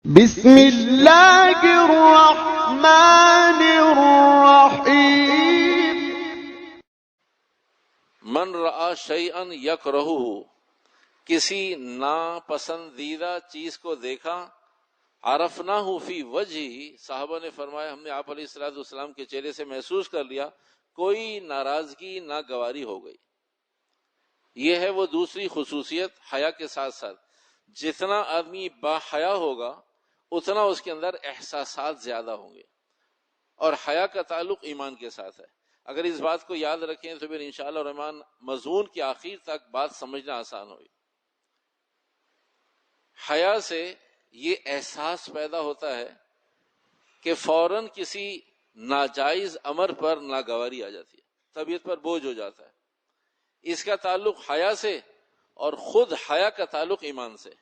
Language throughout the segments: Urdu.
بسم اللہ الرحمن الرحیم۔ من رآ شیئا یکرہہ، کسی ناپسندیدہ چیز کو دیکھا، عرفناہ فی وجہہ، صحابہ نے فرمایا ہم نے آپ علیہ الصلوۃ والسلام کے چہرے سے محسوس کر لیا کوئی ناراضگی ناگواری ہو گئی۔ یہ ہے وہ دوسری خصوصیت حیا کے ساتھ ساتھ جتنا آدمی با حیا ہوگا اتنا اس کے اندر احساسات زیادہ ہوں گے، اور حیا کا تعلق ایمان کے ساتھ ہے۔ اگر اس بات کو یاد رکھیں تو پھر انشاءاللہ الرحمن مضمون کے آخر تک بات سمجھنا آسان ہوگی۔ حیا سے یہ احساس پیدا ہوتا ہے کہ فوراً کسی ناجائز امر پر ناگواری آ جاتی ہے، طبیعت پر بوجھ ہو جاتا ہے۔ اس کا تعلق حیا سے اور خود حیا کا تعلق ایمان سے۔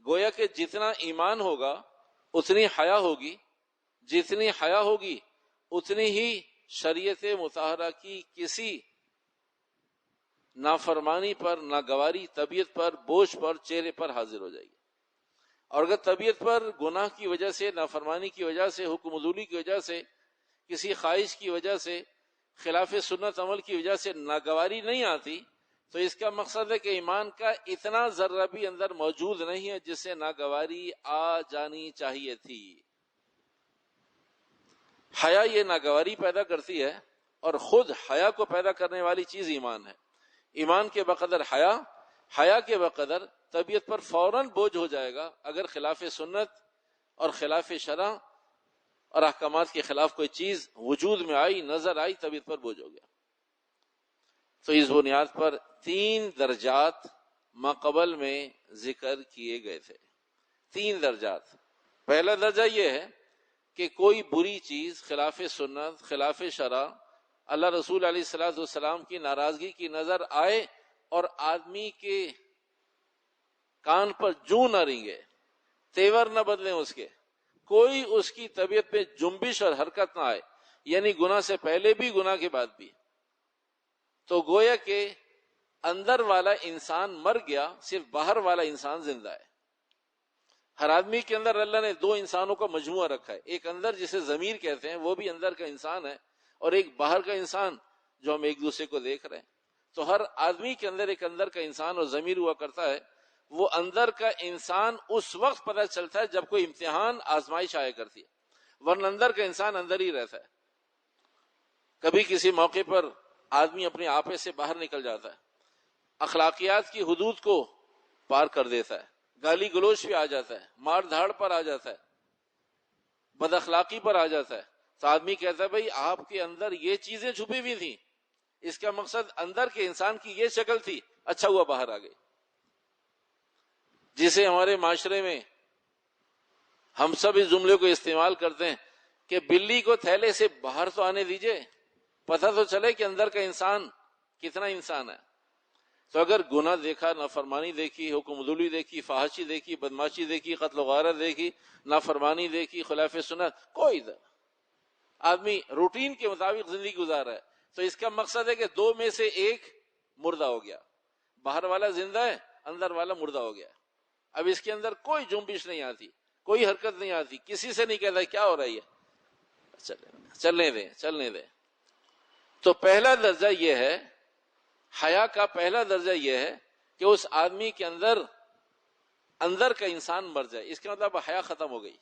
گویا کہ جتنا ایمان ہوگا اتنی حیا ہوگی، جتنی حیا ہوگی اتنی ہی شریعت مطہرہ کی کسی نافرمانی پر ناگواری طبیعت پر بوجھ پر چہرے پر حاضر ہو جائے گی۔ اور اگر طبیعت پر گناہ کی وجہ سے، نافرمانی کی وجہ سے، حکم عدولی کی وجہ سے، کسی خواہش کی وجہ سے، خلاف سنت عمل کی وجہ سے ناگواری نہیں آتی تو اس کا مقصد ہے کہ ایمان کا اتنا ذرہ بھی اندر موجود نہیں ہے جس سے ناگواری آ جانی چاہیے تھی۔ حیا یہ ناگواری پیدا کرتی ہے، اور خود حیا کو پیدا کرنے والی چیز ایمان ہے۔ ایمان کے بقدر حیا، حیا کے بقدر طبیعت پر فوراً بوجھ ہو جائے گا اگر خلاف سنت اور خلاف شرع اور احکامات کے خلاف کوئی چیز وجود میں آئی، نظر آئی، طبیعت پر بوجھ ہو گیا۔ تو اس بنیاد پر 3 درجات ماقبل میں ذکر کیے گئے تھے۔ 3 درجات۔ پہلا درجہ یہ ہے کہ کوئی بری چیز خلاف سنت، خلاف شرع، اللہ رسول علیہ الصلوۃ والسلام کی ناراضگی کی نظر آئے اور آدمی کے کان پر جوں نہ رینگے، تیور نہ بدلیں اس کے، کوئی اس کی طبیعت پہ جنبش اور حرکت نہ آئے، یعنی گناہ سے پہلے بھی گناہ کے بعد بھی، تو گویا کہ اندر والا انسان مر گیا، صرف باہر والا انسان زندہ ہے۔ ہر آدمی کے اندر اللہ نے 2 انسانوں کا مجموعہ رکھا ہے، ایک اندر جسے ضمیر کہتے ہیں وہ بھی اندر کا انسان ہے، اور ایک باہر کا انسان جو ہم ایک دوسرے کو دیکھ رہے ہیں۔ تو ہر آدمی کے اندر ایک اندر کا انسان اور ضمیر ہوا کرتا ہے۔ وہ اندر کا انسان اس وقت پتہ چلتا ہے جب کوئی امتحان آزمائش آیا کرتی ہے، ورنہ اندر کا انسان اندر ہی رہتا ہے۔ کبھی کسی موقع پر آدمی اپنے آپے سے باہر نکل جاتا ہے، اخلاقیات کی حدود کو پار کر دیتا ہے، گالی گلوچ پہ آ جاتا ہے، مار دھاڑ پر آ جاتا ہے، بد اخلاقی پر آ جاتا ہے، تو آدمی کہتا ہے بھئی آپ کے اندر یہ چیزیں چھپی ہوئی تھیں، اس کا مقصد اندر کے انسان کی یہ شکل تھی، اچھا ہوا باہر آ گئی۔ جسے ہمارے معاشرے میں ہم سب اس جملے کو استعمال کرتے ہیں کہ بلی کو تھیلے سے باہر تو آنے دیجئے، پتہ تو چلے کہ اندر کا انسان کتنا انسان ہے۔ تو اگر گناہ دیکھا، نافرمانی دیکھی، حکم عدولی دیکھی، فحاشی دیکھی، بدماشی دیکھی، قتل و غارت دیکھی، نافرمانی دیکھی، خلاف سنت، کوئی آدمی روٹین کے مطابق زندگی گزار رہا ہے، تو اس کا مقصد ہے کہ 2 میں سے 1 مردہ ہو گیا، باہر والا زندہ ہے، اندر والا مردہ ہو گیا۔ اب اس کے اندر کوئی جنبش نہیں آتی، کوئی حرکت نہیں آتی، کسی سے نہیں کہتا کیا ہو رہی ہے، چلنے دیں۔ تو پہلا درجہ یہ ہے، حیا کا پہلا درجہ یہ ہے کہ اس آدمی کے اندر کا انسان مر جائے، اس کا مطلب حیا ختم ہو گئی۔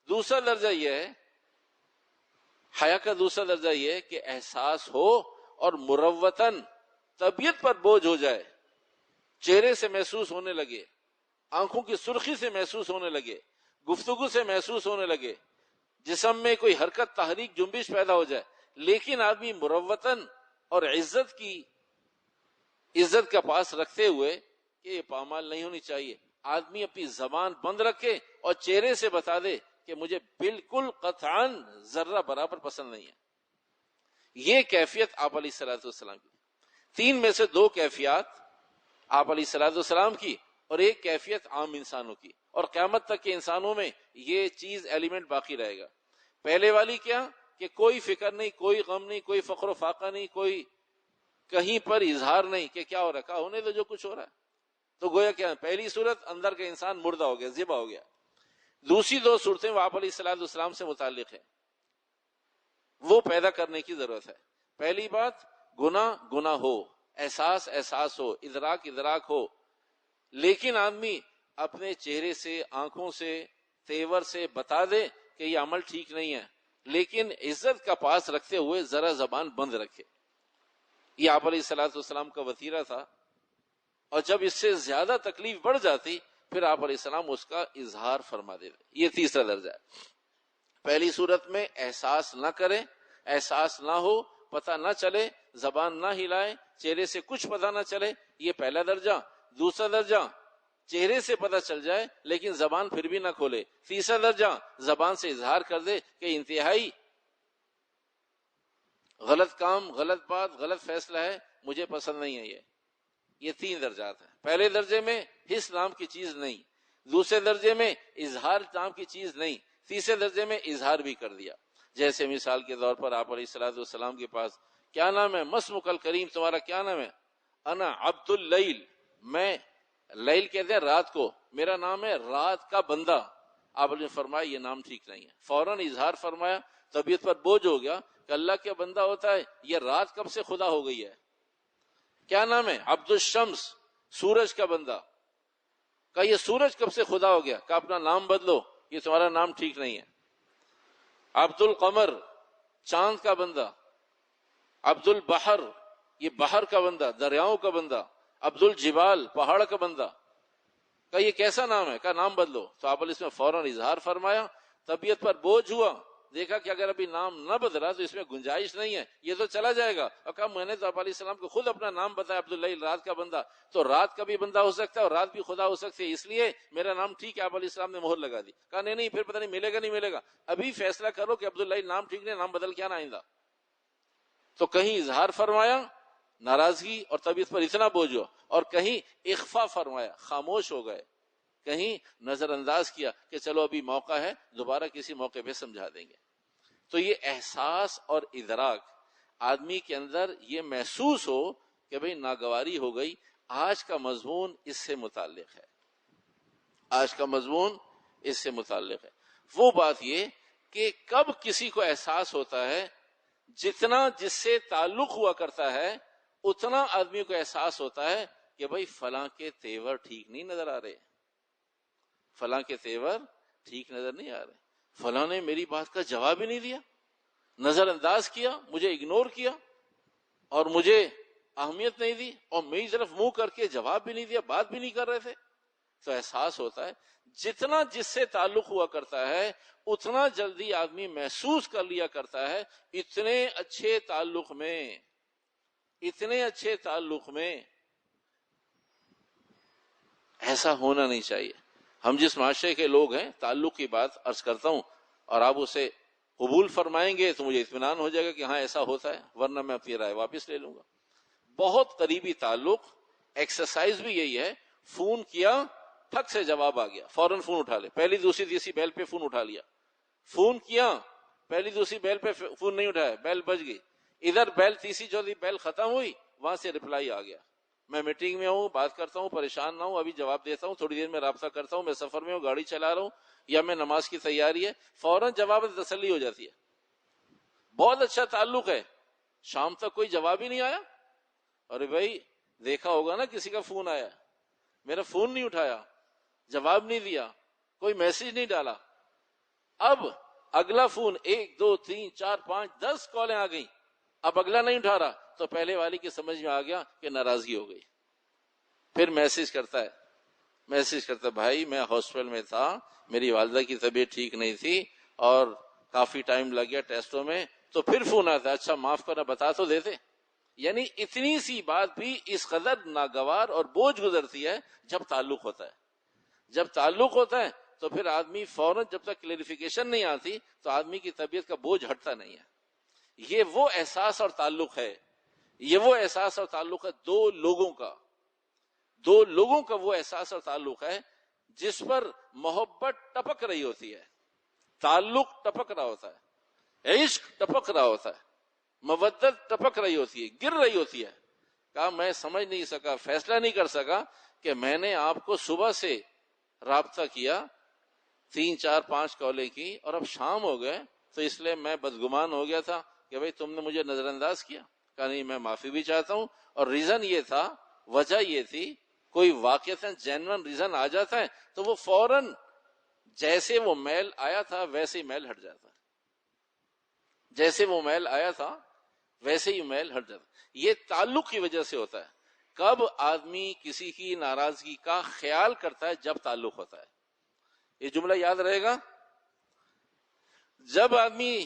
دوسرا درجہ یہ ہے، حیا کا دوسرا درجہ یہ ہے کہ احساس ہو اور مروتاً طبیعت پر بوجھ ہو جائے، چہرے سے محسوس ہونے لگے، آنکھوں کی سرخی سے محسوس ہونے لگے، گفتگو سے محسوس ہونے لگے، جسم میں کوئی حرکت، تحریک، جنبش پیدا ہو جائے، لیکن آدمی مروتاً اور عزت کا پاس رکھتے ہوئے کہ یہ پامال نہیں ہونی چاہیے، آدمی اپنی زبان بند رکھے اور چہرے سے بتا دے کہ مجھے بالکل قطعاً ذرہ برابر پسند نہیں ہے۔ یہ کیفیت آپ علیہ الصلوۃ والسلام کی، 3 میں سے 2 کیفیات آپ علیہ الصلوۃ والسلام کی اور ایک کیفیت عام انسانوں کی، اور قیامت تک کے انسانوں میں یہ چیز ایلیمنٹ باقی رہے گا۔ پہلے والی کیا کہ کوئی فکر نہیں، کوئی غم نہیں، کوئی فقر و فاقہ نہیں، کوئی کہیں پر اظہار نہیں کہ کیا ہو رکھا، ہونے تو جو کچھ ہو رہا ہے۔ تو گویا کیا پہلی صورت اندر کا انسان مردہ ہو گیا، ذبح ہو گیا۔ دوسری دو صورتیں وہ آپ علیہ الصلوۃ والسلام سے متعلق ہیں، وہ پیدا کرنے کی ضرورت ہے۔ پہلی بات، گناہ ہو، احساس ہو، ادراک ہو، لیکن آدمی اپنے چہرے سے، آنکھوں سے، تیور سے بتا دے کہ یہ عمل ٹھیک نہیں ہے، لیکن عزت کا پاس رکھتے ہوئے ذرا زبان بند رکھے۔ یہ آپ علیہ الصلوۃ والسلام کا وتیرہ تھا، اور جب اس سے زیادہ تکلیف بڑھ جاتی پھر آپ علیہ السلام اس کا اظہار فرما دیتے۔ یہ تیسرا درجہ ہے۔ پہلی صورت میں احساس نہ کرے، احساس نہ ہو، پتہ نہ چلے، زبان نہ ہلائے، چہرے سے کچھ پتہ نہ چلے، یہ پہلا درجہ۔ دوسرا درجہ، چہرے سے پتہ چل جائے لیکن زبان پھر بھی نہ کھولے۔ تیسرا درجہ، زبان سے اظہار کر دے کہ انتہائی غلط کام، غلط بات، غلط فیصلہ ہے، مجھے پسند نہیں ہے یہ تین درجات ہیں۔ پہلے درجے میں حس نام کی چیز نہیں، دوسرے درجے میں اظہار نام کی چیز نہیں، تیسرے درجے میں اظہار بھی کر دیا۔ جیسے مثال کے طور پر آپ علیہ الصلوۃ والسلام کے پاس کیا نام ہے؟ مسمک الکریم، تمہارا کیا نام ہے؟ انا عبد اللیل، میں لیل کہتے ہیں رات کو، میرا نام ہے رات کا بندہ۔ آپ نے فرمایا یہ نام ٹھیک نہیں ہے، فوراً اظہار فرمایا، طبیعت پر بوجھ ہو گیا کہ اللہ کا بندہ ہوتا ہے، یہ رات کب سے خدا ہو گئی ہے؟ کیا نام ہے؟ عبد الشمس، سورج کا بندہ۔ کہ یہ سورج کب سے خدا ہو گیا؟ کہ اپنا نام بدلو، یہ تمہارا نام ٹھیک نہیں ہے۔ عبد القمر، چاند کا بندہ۔ عبد البحر، یہ بحر کا بندہ، دریاؤں کا بندہ۔ عبد الجبال، پہاڑ کا بندہ۔ کہ یہ کیسا نام ہے؟ کہ نام بدلو۔ تو آپ نے اس میں فوراً اظہار فرمایا، طبیعت پر بوجھ ہوا، دیکھا کہ اگر ابھی نام نہ بدلا تو اس میں گنجائش نہیں ہے، یہ تو چلا جائے گا۔ اور کہا میں نے تو آپ علیہ السلام کو خود اپنا نام بتایا عبداللہ، رات کا بندہ، تو رات کا بھی بندہ ہو سکتا ہے اور رات بھی خدا ہو سکتی ہے، اس لیے میرا نام ٹھیک ہے۔ آپ علیہ السلام نے مہر لگا دی، کہا نہیں پھر پتہ نہیں ملے گا نہیں ملے گا، ابھی فیصلہ کرو کہ عبداللہ نام ٹھیک نہیں، نام بدل کیا نہ آئندہ۔ تو کہیں اظہار فرمایا، ناراضگی اور طبیعت پر اتنا بوجھ ہو، اور کہیں اخفا فرمایا، خاموش ہو گئے، کہیں نظر انداز کیا کہ چلو ابھی موقع ہے، دوبارہ کسی موقع پہ سمجھا دیں گے۔ تو یہ احساس اور ادراک آدمی کے اندر یہ محسوس ہو کہ بھئی ناگواری ہو گئی۔ آج کا مضمون اس سے متعلق ہے، آج کا مضمون اس سے متعلق ہے۔ وہ بات یہ کہ کب کسی کو احساس ہوتا ہے، جتنا جس سے تعلق ہوا کرتا ہے اتنا آدمی کو احساس ہوتا ہے کہ بھئی فلاں کے تیور ٹھیک نہیں نظر آ رہے، فلاں کے تیور ٹھیک نظر نہیں آ رہے، فلاں نے میری بات کا جواب ہی نہیں دیا، نظر انداز کیا، مجھے اگنور کیا اور مجھے اہمیت نہیں دی، اور میری طرف منہ کر کے جواب بھی نہیں دیا، بات بھی نہیں کر رہے تھے۔ تو احساس ہوتا ہے جتنا جس سے تعلق ہوا کرتا ہے اتنا جلدی آدمی محسوس کر لیا کرتا ہے اتنے اچھے تعلق میں ایسا ہونا نہیں چاہیے۔ ہم جس معاشرے کے لوگ ہیں، تعلق کی بات عرض کرتا ہوں، اور آپ اسے قبول فرمائیں گے تو مجھے اطمینان ہو جائے گا کہ ہاں ایسا ہوتا ہے، ورنہ میں اپنی رائے واپس لے لوں گا۔ بہت قریبی تعلق، ایکسرسائز بھی یہی ہے، فون کیا، ٹھک سے جواب آ گیا، فوراً فون اٹھا لے، پہلی دوسری تیسری بیل پہ فون اٹھا لیا۔ فون کیا، پہلی دوسری بیل پہ فون نہیں اٹھایا، بیل بج گئی، ادھر بیل تیسری چوتھی بیل ختم ہوئی، وہاں سے رپلائی آ گیا، میں میٹنگ میں ہوں، بات کرتا ہوں، پریشان نہ ہوں، ابھی جواب دیتا ہوں، تھوڑی دیر میں رابطہ کرتا ہوں، میں سفر میں ہوں، گاڑی چلا رہا ہوں، یا میں نماز کی تیاری ہے، فوراً جواب تسلی ہو جاتی ہے۔ بہت اچھا تعلق ہے، شام تک کوئی جواب ہی نہیں آیا، ارے بھائی دیکھا ہوگا نا کسی کا فون آیا، میرا فون نہیں اٹھایا، جواب نہیں دیا، کوئی میسج نہیں ڈالا۔ اب اگلا فون 1 2 3 4 5 10 کالیں آ گئی، اب اگلا نہیں اٹھا رہا، تو پہلے والی کی سمجھ میں آ گیا کہ ناراضگی ہو گئی۔ پھر میسج کرتا ہے بھائی میں ہاسپٹل میں تھا، میری والدہ کی طبیعت ٹھیک نہیں تھی اور کافی ٹائم لگ گیا ٹیسٹوں میں، تو پھر فون آتا ہے، اچھا معاف کرنا، بتا تو دیتے۔ یعنی اتنی سی بات بھی اس قدر ناگوار اور بوجھ گزرتی ہے جب تعلق ہوتا ہے۔ جب تعلق ہوتا ہے تو پھر آدمی فوراً، جب تک کلیریفیکیشن نہیں آتی تو آدمی کی طبیعت کا بوجھ ہٹتا نہیں ہے۔ یہ وہ احساس اور تعلق ہے، دو لوگوں کا وہ احساس اور تعلق ہے جس پر محبت ٹپک رہی ہوتی ہے، تعلق ٹپک رہا ہوتا ہے، عشق ٹپک رہا ہوتا ہے، مودت ٹپک رہی ہوتی ہے، گر رہی ہوتی ہے۔ کہا میں سمجھ نہیں سکا، فیصلہ نہیں کر سکا کہ میں نے آپ کو صبح سے رابطہ کیا، 3 4 5 کالیں کی اور اب شام ہو گئے تو اس لیے میں بدگمان ہو گیا تھا کہ بھائی تم نے مجھے نظر انداز کیا. کہا نہیں میں معافی بھی چاہتا ہوں. اور ریزن یہ تھا, وجہ یہ تھی, کوئی واقعتاً جینون ریزن آ جاتا ہے تو وہ فوراً جیسے وہ میل آیا تھا ویسے ہی میل ہٹ جاتا ہے, جیسے وہ میل آیا تھا ویسے ہی میل ہٹ جاتا ہے. یہ تعلق کی وجہ سے ہوتا ہے. کب آدمی کسی کی ناراضگی کا خیال کرتا ہے؟ جب تعلق ہوتا ہے. یہ جملہ یاد رہے گا, جب آدمی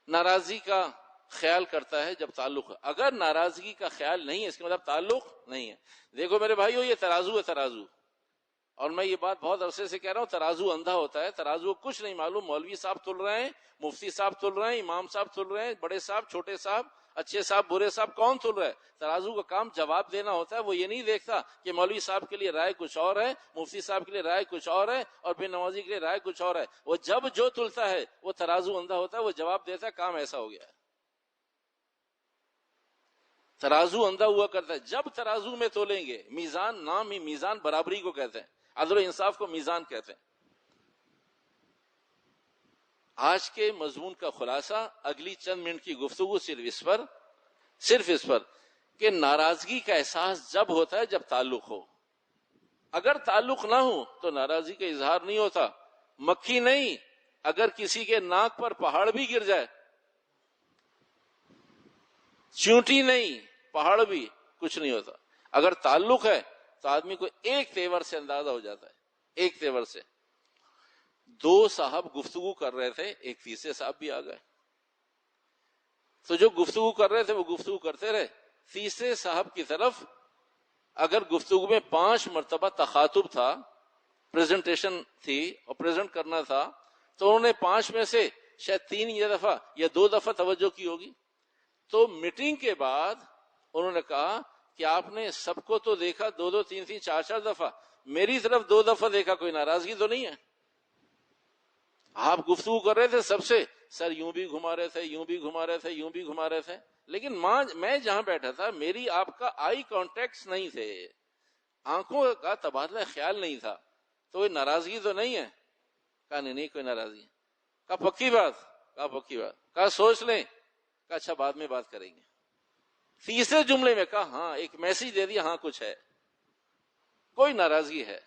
ناراضگی کا خیال کرتا ہے جب تعلق ہے. اگر ناراضگی کا خیال نہیں ہے اس کا مطلب تعلق نہیں ہے. دیکھو میرے بھائیو, یہ ترازو ہے, ترازو. اور میں یہ بات بہت عرصے سے کہہ رہا ہوں, ترازو اندھا ہوتا ہے. ترازو کچھ نہیں معلوم, مولوی صاحب تل رہے ہیں, مفتی صاحب تل رہے ہیں, امام صاحب تل رہے ہیں, بڑے صاحب, چھوٹے صاحب, اچھے صاحب, برے صاحب, کون تل رہا ہے؟ ترازو کا کام جواب دینا ہوتا ہے. وہ یہ نہیں دیکھتا کہ مولوی صاحب کے لیے رائے کچھ اور ہے, مفتی صاحب کے لیے رائے کچھ اور ہے, اور بے نمازی کے لیے رائے کچھ اور ہے. وہ جب جو تلتا ہے وہ ترازو اندھا ہوتا ہے, وہ جواب دیتا ہے کام ایسا ہو گیا ہے. ترازو اندھا ہوا کرتا ہے. جب ترازو میں تولیں گے, میزان, نام ہی میزان برابری کو کہتے ہیں, عدل و انصاف کو میزان کہتے ہیں. آج کے مضمون کا خلاصہ, اگلی چند منٹ کی گفتگو صرف اس پر کہ ناراضگی کا احساس جب ہوتا ہے جب تعلق ہو. اگر تعلق نہ ہو تو ناراضگی کا اظہار نہیں ہوتا. مکھی نہیں, اگر کسی کے ناک پر پہاڑ بھی گر جائے, چونٹی نہیں, پہاڑ بھی, کچھ نہیں ہوتا. اگر تعلق ہے تو آدمی کو ایک تیور سے اندازہ ہو جاتا ہے, ایک تیور سے. 2 صاحب گفتگو کر رہے تھے, ایک تیسرے صاحب بھی آ گئے. تو جو گفتگو کر رہے تھے وہ گفتگو کرتے رہے. تیسرے صاحب کی طرف اگر گفتگو میں 5 مرتبہ تخاطب تھا, پریزنٹیشن تھی اور پریزنٹ کرنا تھا, تو انہوں نے 5 میں سے شاید 3 دفعہ یا 2 دفعہ توجہ کی ہوگی. تو میٹنگ کے بعد انہوں نے کہا کہ آپ نے سب کو تو دیکھا 2 3 4 دفعہ, میری طرف 2 دفعہ دیکھا, کوئی ناراضگی تو نہیں ہے؟ آپ گفتگو کر رہے تھے سب سے, سر یوں بھی گھما رہے تھے, یوں بھی گھما رہے تھے, یوں بھی گھما رہے تھے, لیکن میں جہاں بیٹھا تھا میری آپ کا آئی کانٹیکٹ نہیں تھے, آنکھوں کا تبادلہ خیال نہیں تھا, تو کوئی ناراضگی تو نہیں ہے؟ کہا نہیں کوئی ناراضگی. کہا پکی بات؟ کہا پکی بات. کہا سوچ لیں. کہا اچھا بعد میں بات کریں گے. تیسرے جملے میں کہا ہاں ایک میسج دے دیا, ہاں کچھ ہے, کوئی ناراضگی ہے.